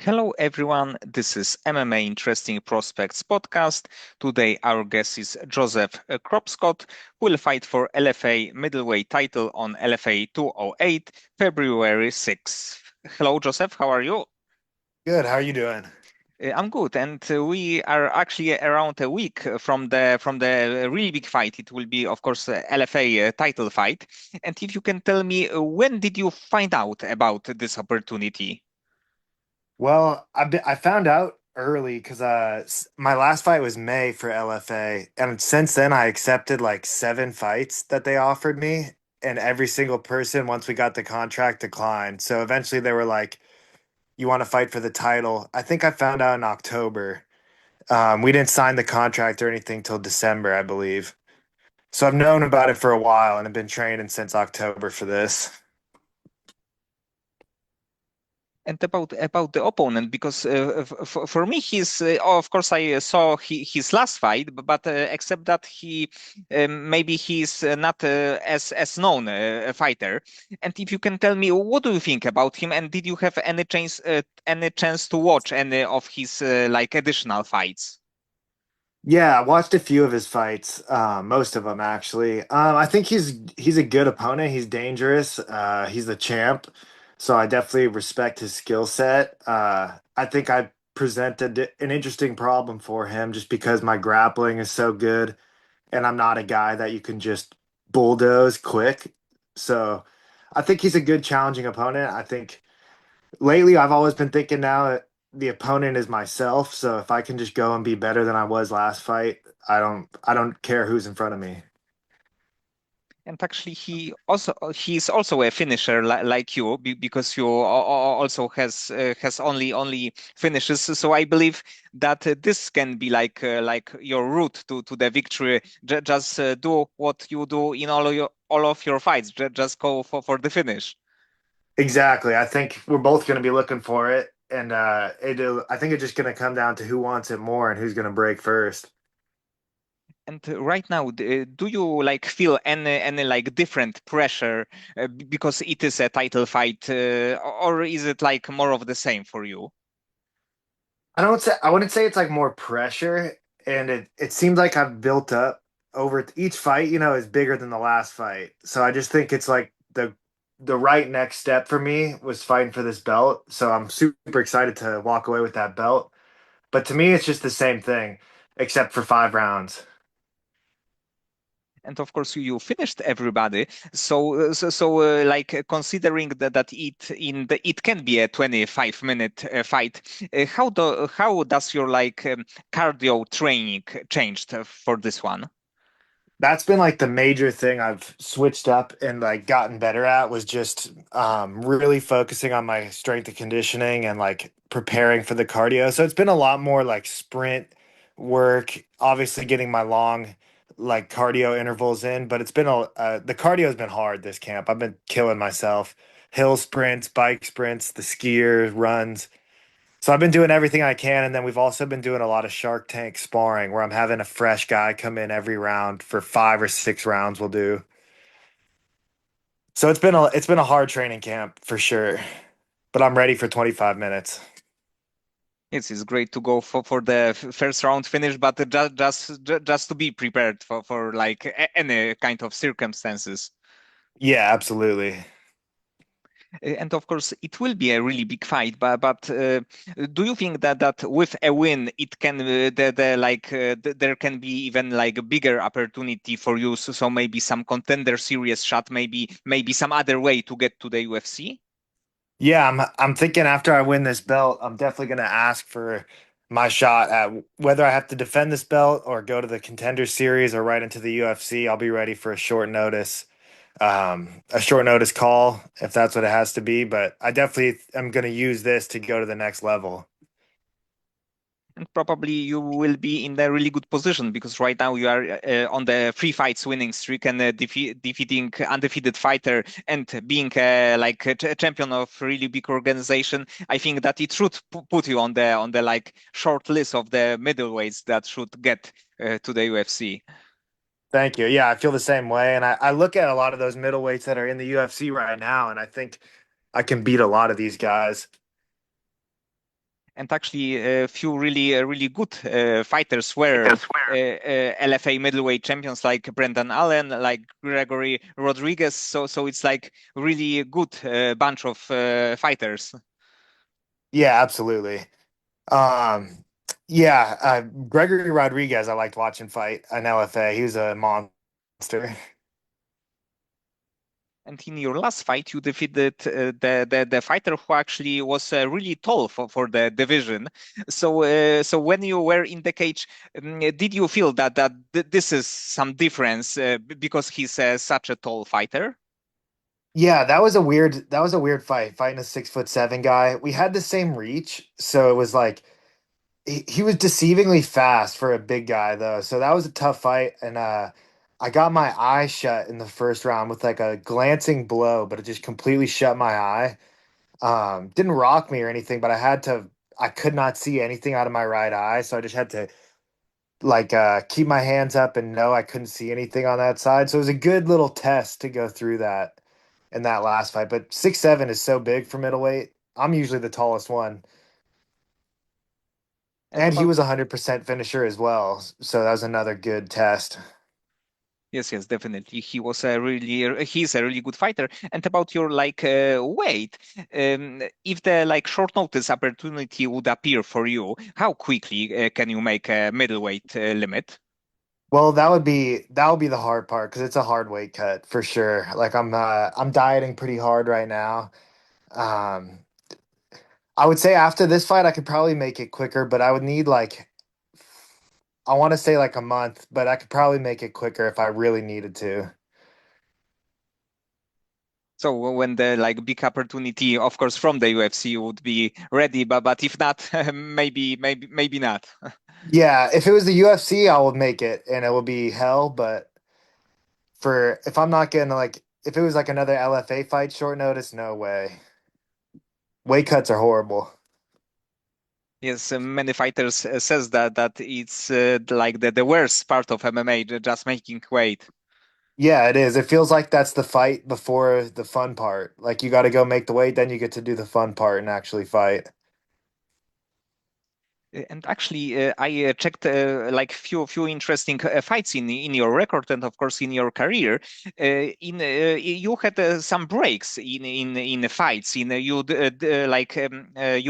Hello, everyone. This is MMA Interesting Prospects podcast. Today, our guest is Joseph Kropschot, who will fight for LFA middleweight title on LFA 208, February 6th. Hello, Joseph. How are you? Good. How are you doing? I'm good, and we are actually around a week from the really big fight. It will be, of course, LFA title fight. And if you can tell me, when did you find out about this opportunity? Well, I found out early because my last fight was May for LFA, and since then I accepted like seven fights that they offered me, and every single person once we got the contract declined. So eventually they were like, "You want to fight for the title?" I think I found out in October. We didn't sign the contract or anything till December, I believe. So I've known about it for a while and have been training since October for this. And about the opponent, because for me, of course I saw his last fight, but except that he maybe he's not as known a fighter. And if you can tell me, what do you think about him? And did you have any chance to watch any of his like additional fights? Yeah, I watched a few of his fights, most of them actually. I think he's a good opponent. He's dangerous. He's the champ, so I definitely respect his skill set. I think I presented an interesting problem for him just because my grappling is so good, and I'm not a guy that you can just bulldoze quick. So I think he's a good challenging opponent. I think lately I've always been thinking now that the opponent is myself. So if I can just go and be better than I was last fight, I don't care who's in front of me. And actually, he's also a finisher like you, because you also has only finishes. So I believe that this can be like your route to the victory. Just do what you do in all of your fights. Just go for the finish. Exactly. I think we're both going to be looking for it, and I think it's just going to come down to who wants it more and who's going to break first. And right now, do you like feel any like different pressure because it is a title fight, or is it like more of the same for you? I wouldn't say it's like more pressure, and it seems like I've built up over each fight, is bigger than the last fight. So I just think it's like the right next step for me was fighting for this belt. So I'm super excited to walk away with that belt. But to me, it's just the same thing, except for 5 rounds. And of course, you finished everybody. Like considering that it can be a 25-minute fight. How does your like cardio training changed for this one? That's been like the major thing I've switched up and like gotten better at was just really focusing on my strength and conditioning and like preparing for the cardio. So it's been a lot more like sprint work, obviously getting my long like cardio intervals in, but it's been the cardio has been hard this camp. I've been killing myself. Hill sprints, bike sprints, the skiers, runs. So I've been doing everything I can, and then we've also been doing a lot of Shark Tank sparring, where I'm having a fresh guy come in every round for 5 or 6 rounds. We'll do. So it's been a hard training camp for sure, but I'm ready for 25 minutes. It's great to go for the first round finish, but just to be prepared for like any kind of circumstances. Yeah, absolutely. And of course, it will be a really big fight. But do you think that with a win, it can there can be even like a bigger opportunity for you? So maybe some contender series shot, maybe some other way to get to the UFC. Yeah, I'm thinking after I win this belt, I'm definitely gonna ask for my shot at whether I have to defend this belt or go to the contender series or right into the UFC. I'll be ready for a short notice call if that's what it has to be. But I definitely am going to use this to go to the next level. And probably you will be in a really good position because right now you are on the three fights winning streak and defeating undefeated fighter and being like a champion of really big organization. I think that it should put you on the like short list of the middleweights that should get to the UFC. Thank you. Yeah, I feel the same way. And I look at a lot of those middleweights that are in the UFC right now, and I think I can beat a lot of these guys. And actually, a few really good fighters were LFA middleweight champions like Brendan Allen, like Gregory Rodriguez. So it's like really good bunch of fighters. Yeah, absolutely. Um, yeah, Gregory Rodriguez, I liked watching fight an LFA. He was a monster. And in your last fight, you defeated the fighter who actually was really tall for the division. So when you were in the cage, did you feel that this is some difference because he's such a tall fighter? Yeah, that was a weird fight, fighting a 6'7" guy. We had the same reach, so it was like he was deceivingly fast for a big guy though. So that was a tough fight, and I got my eye shut in the first round with like a glancing blow, but it just completely shut my eye. Didn't rock me or anything, but I could not see anything out of my right eye, so I just had to like keep my hands up and know I couldn't see anything on that side. So it was a good little test to go through that in that last fight. But 6'7" is so big for middleweight. I'm usually the tallest one. And And he about was 100% finisher as well. So that was another good test. yes, definitely. He's a really good fighter. And about your like weight, if the like short notice opportunity would appear for you, how quickly can you make a middleweight limit? Well, that would be the hard part because it's a hard weight cut for sure. Like I'm dieting pretty hard right now. Um, I would say after this fight I could probably make it quicker, but I would need like I want to say like a month, but I could probably make it quicker if I really needed to. So when the like big opportunity, of course, from the UFC would be ready, but if not, maybe not. Yeah, if it was the UFC, I would make it and it will be hell, but for if I'm not getting like if it was like another LFA fight short notice, no way. Weight cuts are horrible. Yes, many fighters says that it's like the worst part of MMA, just making weight. Yeah, it is. It feels like that's the fight before the fun part. Like you got to go make the weight, then you get to do the fun part and actually fight. And actually, I checked like few interesting fights in your record and of course in your career. In You had some breaks in the fights. You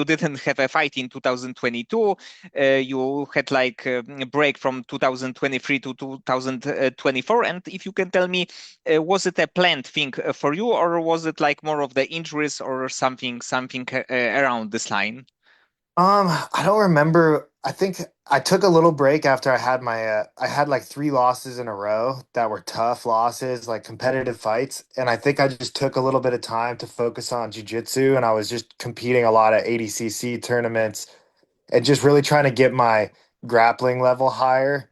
didn't have a fight in 2022. You had like a break from 2023 to 2024. And if you can tell me, was it a planned thing for you, or was it like more of the injuries or something around this line? I don't remember. I think I took a little break after I had like three losses in a row that were tough losses, like competitive fights, and I think I just took a little bit of time to focus on jiu-jitsu and I was just competing a lot at ADCC tournaments and just really trying to get my grappling level higher.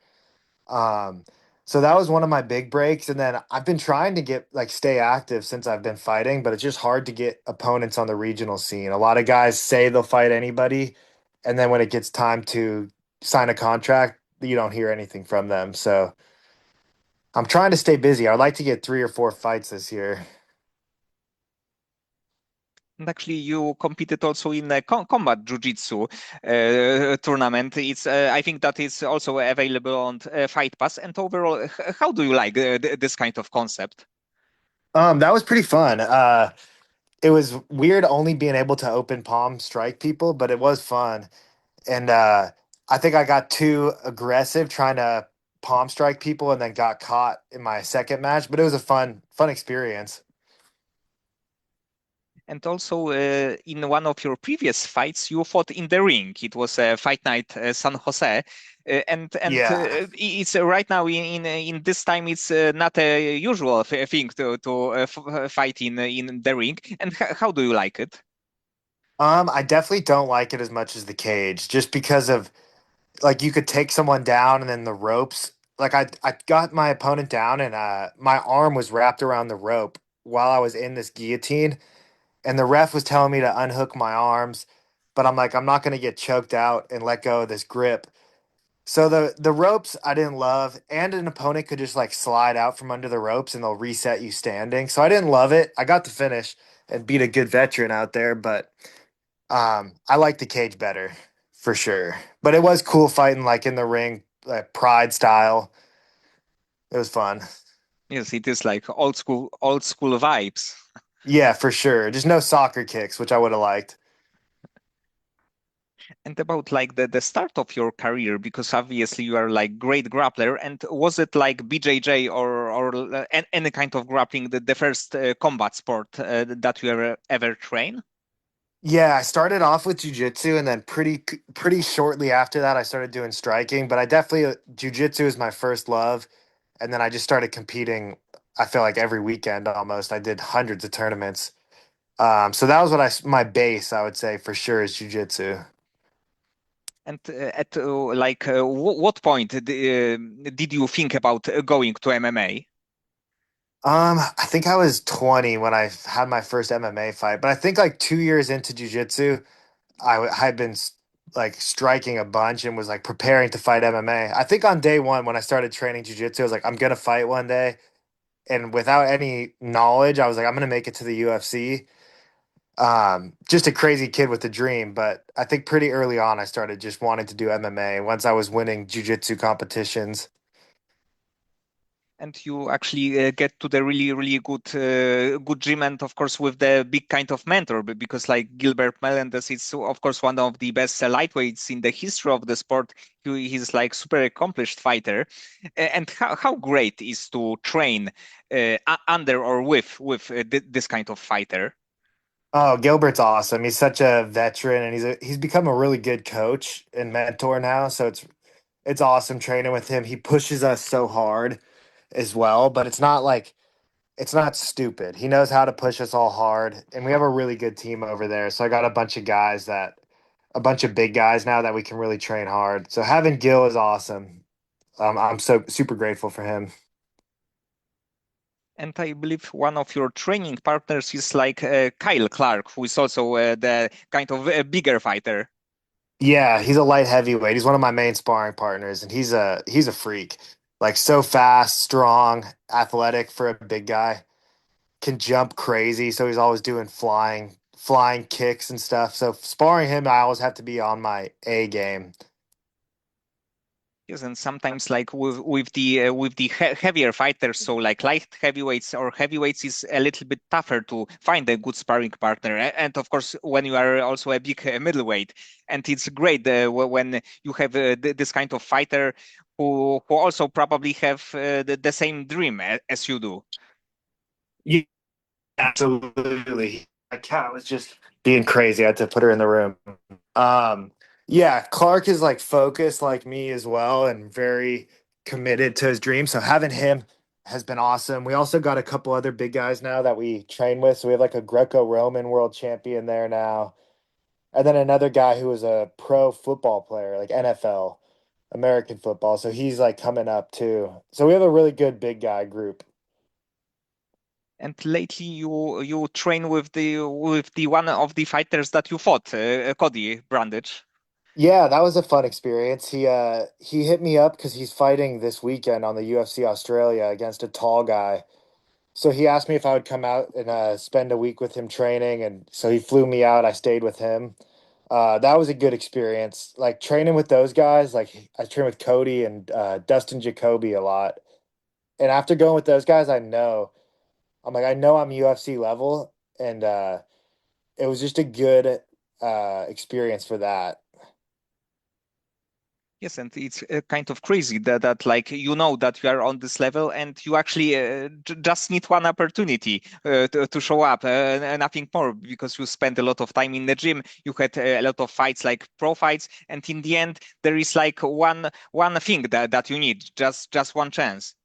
Um, so that was one of my big breaks. And then I've been trying to get like stay active since I've been fighting, but it's just hard to get opponents on the regional scene. A lot of guys say they'll fight anybody, and then when it gets time to sign a contract, you don't hear anything from them. So I'm trying to stay busy. I'd like to get 3 or 4 fights this year. And actually, you competed also in a combat jiu-jitsu tournament. I think that is also available on Fight Pass. And overall, how do you like this kind of concept? That was pretty fun. It was weird only being able to open palm strike people, but it was fun. And I think I got too aggressive trying to palm strike people and then got caught in my second match, but it was a fun experience. And also, in one of your previous fights, you fought in the ring. It was a fight night, San Jose, and Yeah. it's right now in this time. It's not a usual thing to fight in the ring. And how do you like it? I definitely don't like it as much as the cage, just because of like you could take someone down and then the ropes. Like I got my opponent down and my arm was wrapped around the rope while I was in this guillotine, and the ref was telling me to unhook my arms, but I'm like I'm not gonna get choked out and let go of this grip. So the ropes I didn't love, and an opponent could just like slide out from under the ropes and they'll reset you standing. So I didn't love it. I got to finish and beat a good veteran out there, but I like the cage better for sure, but it was cool fighting like in the ring, like pride style. It was fun. Yes, it is like old school vibes. Yeah, for sure. Just no soccer kicks, which I would have liked. And about like the start of your career, because obviously you are like great grappler. And was it like BJJ or any kind of grappling the first combat sport that you ever train? Yeah, I started off with jujitsu, and then pretty shortly after that, I started doing striking. But I definitely jujitsu is my first love, and then I just started competing. I feel like every weekend almost. I did hundreds of tournaments. So that was my base, I would say for sure, is jujitsu. And at like what point did you think about going to MMA? I think I was 20 when I had my first MMA fight, but I think like 2 years into jujitsu, had been like striking a bunch and was like preparing to fight MMA. I think on day one when I started training jujitsu, I was like, I'm gonna fight one day, and without any knowledge, I was like, I'm gonna make it to the UFC. Just a crazy kid with a dream, but I think pretty early on, I started just wanting to do MMA. Once I was winning jujitsu competitions. And you actually get to the really good gym, and of course with the big kind of mentor, because like Gilbert Melendez is of course one of the best lightweights in the history of the sport. He's like super accomplished fighter. And how great is to train under or with this kind of fighter? Oh, Gilbert's awesome. He's such a veteran, and he's become a really good coach and mentor now. So it's awesome training with him. He pushes us so hard as well, but it's not stupid. He knows how to push us all hard, and we have a really good team over there. So I got a bunch of big guys now that we can really train hard. So having Gil is awesome. I'm so super grateful for him. And I believe one of your training partners is like Kyle Clark, who is also the kind of bigger fighter. Yeah, he's a light heavyweight. He's one of my main sparring partners, and he's a freak. Like so fast, strong, athletic for a big guy. Can jump crazy, so he's always doing flying kicks and stuff. So sparring him, I always have to be on my A game. Yes, and sometimes like with the heavier fighters, so like light heavyweights or heavyweights is a little bit tougher to find a good sparring partner. And of course, when you are also a big middleweight, and it's great when you have this kind of fighter who also probably have the same dream as you do. Yeah, absolutely. My cat was just being crazy. I had to put her in the room. Um, yeah, Clark is like focused like me as well and very committed to his dream. So having him has been awesome. We also got a couple other big guys now that we train with. So we have like a Greco-Roman world champion there now. And then another guy who was a pro football player, like NFL, American football. So he's like coming up too. So we have a really good big guy group. And lately, you train with the one of the fighters that you fought, Cody Brandage. Yeah, that was a fun experience. He hit me up because he's fighting this weekend on the UFC Australia against a tall guy. So he asked me if I would come out and spend a week with him training, and so he flew me out. I stayed with him. That was a good experience. Like training with those guys, like I trained with Cody and Dustin Jacoby a lot. And after going with those guys, I know I'm UFC level, and it was just a good experience for that. Yes, and it's kind of crazy that like you know that you are on this level and you actually just need one opportunity to show up, nothing more, because you spent a lot of time in the gym. You had a lot of fights, like pro fights, and in the end, there is like one thing that you need, just one chance.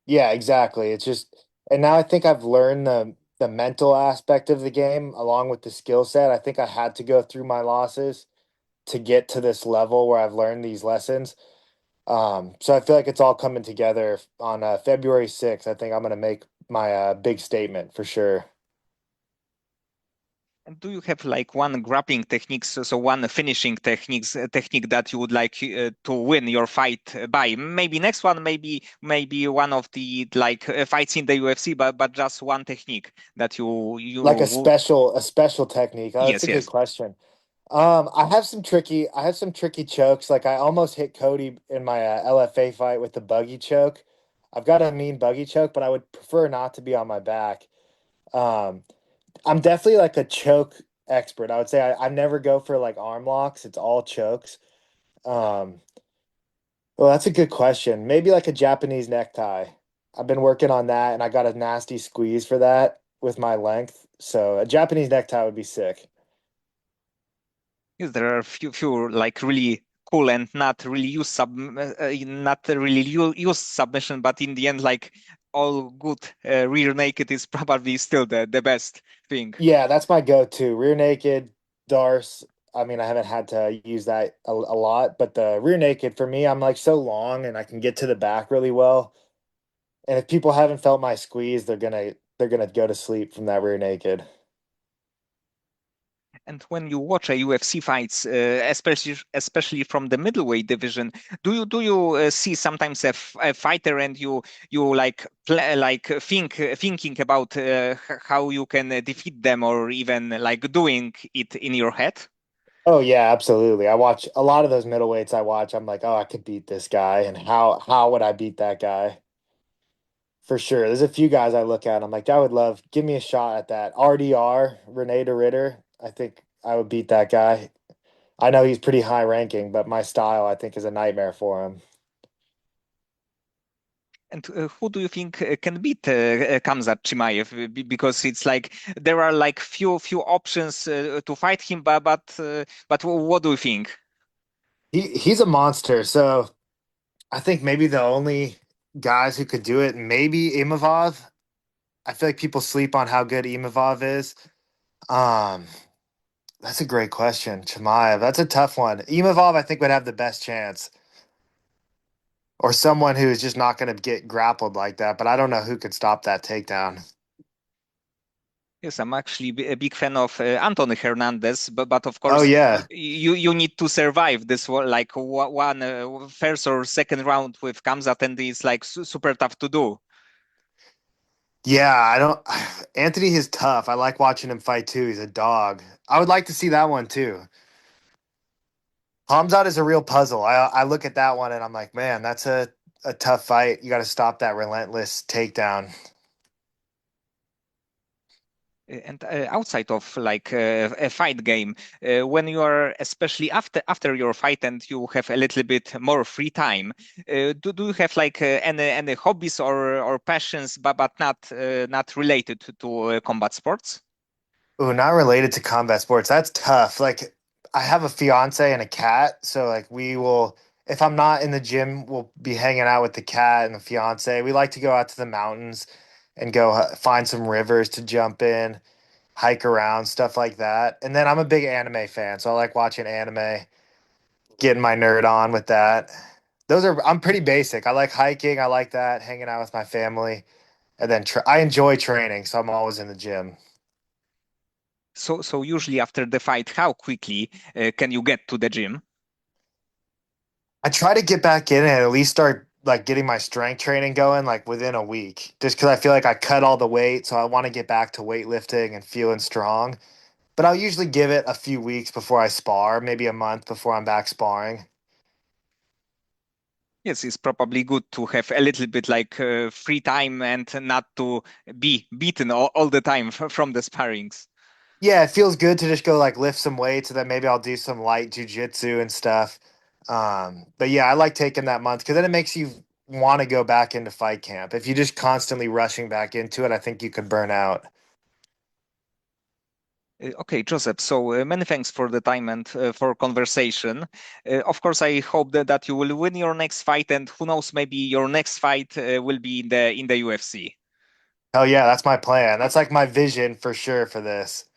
Yeah, exactly. It's just, and now I think I've learned the mental aspect of the game along with the skill set. I think I had to go through my losses to get to this level where I've learned these lessons. So I feel like it's all coming together on February 6th. I think I'm going to make my big statement for sure. Do you have like one grappling technique, so one finishing technique that you would like to win your fight by? Maybe next one, maybe one of the like fights in the UFC, but just one technique that Like you a special technique. Oh, that's yes, a good yes. question. I have some tricky chokes. Like I almost hit Cody in my LFA fight with the buggy choke. I've got a mean buggy choke, but I would prefer not to be on my back. Um, I'm definitely like a choke expert. I would say I never go for like arm locks. It's all chokes. Um, well, that's a good question. Maybe like a Japanese necktie. I've been working on that, and I got a nasty squeeze for that with my length. So a Japanese necktie would be sick. Yes, there are few like really cool and not really use submission, but in the end, like all good rear naked is probably still the best thing. Yeah, that's my go-to. Rear naked, Darce. I mean, I haven't had to use that a lot, but the rear naked for me, I'm like so long and I can get to the back really well. And if people haven't felt my squeeze, they're gonna go to sleep from that rear naked. And when you watch a UFC fights, especially from the middleweight division, do you see sometimes a fighter and you like thinking about how you can defeat them or even like doing it in your head? Oh yeah, absolutely. I watch a lot of those middleweights I watch. I'm like, oh, I could beat this guy, and how would I beat that guy? For sure. There's a few guys I look at. I'm like, I would love, give me a shot at that. RDR, Renee de Ritter. I think I would beat that guy. I know he's pretty high ranking, but my style I think is a nightmare for him. And who do you think can beat Khamzat Chimaev? Because it's like there are like few options to fight him, but what do you think? He's a monster. So I think maybe the only guys who could do it, maybe Imavov. I feel like people sleep on how good Imavov is. Um, that's a great question. Chimaev, that's a tough one. Imavov, I think, would have the best chance. Or someone who is just not going to get grappled like that, but I don't know who could stop that takedown. Yes, I'm actually a big fan of Anthony Hernandez, but of Oh course yeah. you need to survive this like one first or second round with Khamzat, and it's like super tough to do. Yeah, I don't Anthony is tough. I like watching him fight too. He's a dog. I would like to see that one too. Hamzat is a real puzzle. I look at that one and I'm like, man, that's a tough fight. You got to stop that relentless takedown. And outside of like a fight game, when you are especially after your fight and you have a little bit more free time, do you have like any hobbies or passions, but not related to combat sports? Ooh, not related to combat sports. That's tough. Like I have a fiance and a cat, so like we will if I'm not in the gym, we'll be hanging out with the cat and the fiance. We like to go out to the mountains and go find some rivers to jump in, hike around, stuff like that. And then I'm a big anime fan, so I like watching anime, getting my nerd on with that. I'm pretty basic. I like hiking, I like that, hanging out with my family, and then I enjoy training, so I'm always in the gym. So usually after the fight, how quickly can you get to the gym? I try to get back in and at least start like getting my strength training going like within a week, just because I feel like I cut all the weight, so I want to get back to weightlifting and feeling strong. But I'll usually give it a few weeks before I spar, maybe a month before I'm back sparring. Yes, it's probably good to have a little bit like free time and not to be beaten all the time from the sparrings. Yeah, it feels good to just go like lift some weights and then maybe I'll do some light jujitsu and stuff. But yeah, I like taking that month because then it makes you want to go back into fight camp. If you're just constantly rushing back into it, I think you could burn out. Okay, Joseph, so many thanks for the time and for conversation. Of course, I hope that you will win your next fight, and who knows, maybe your next fight will be in the UFC. Hell yeah, that's my plan. That's like my vision for sure for this.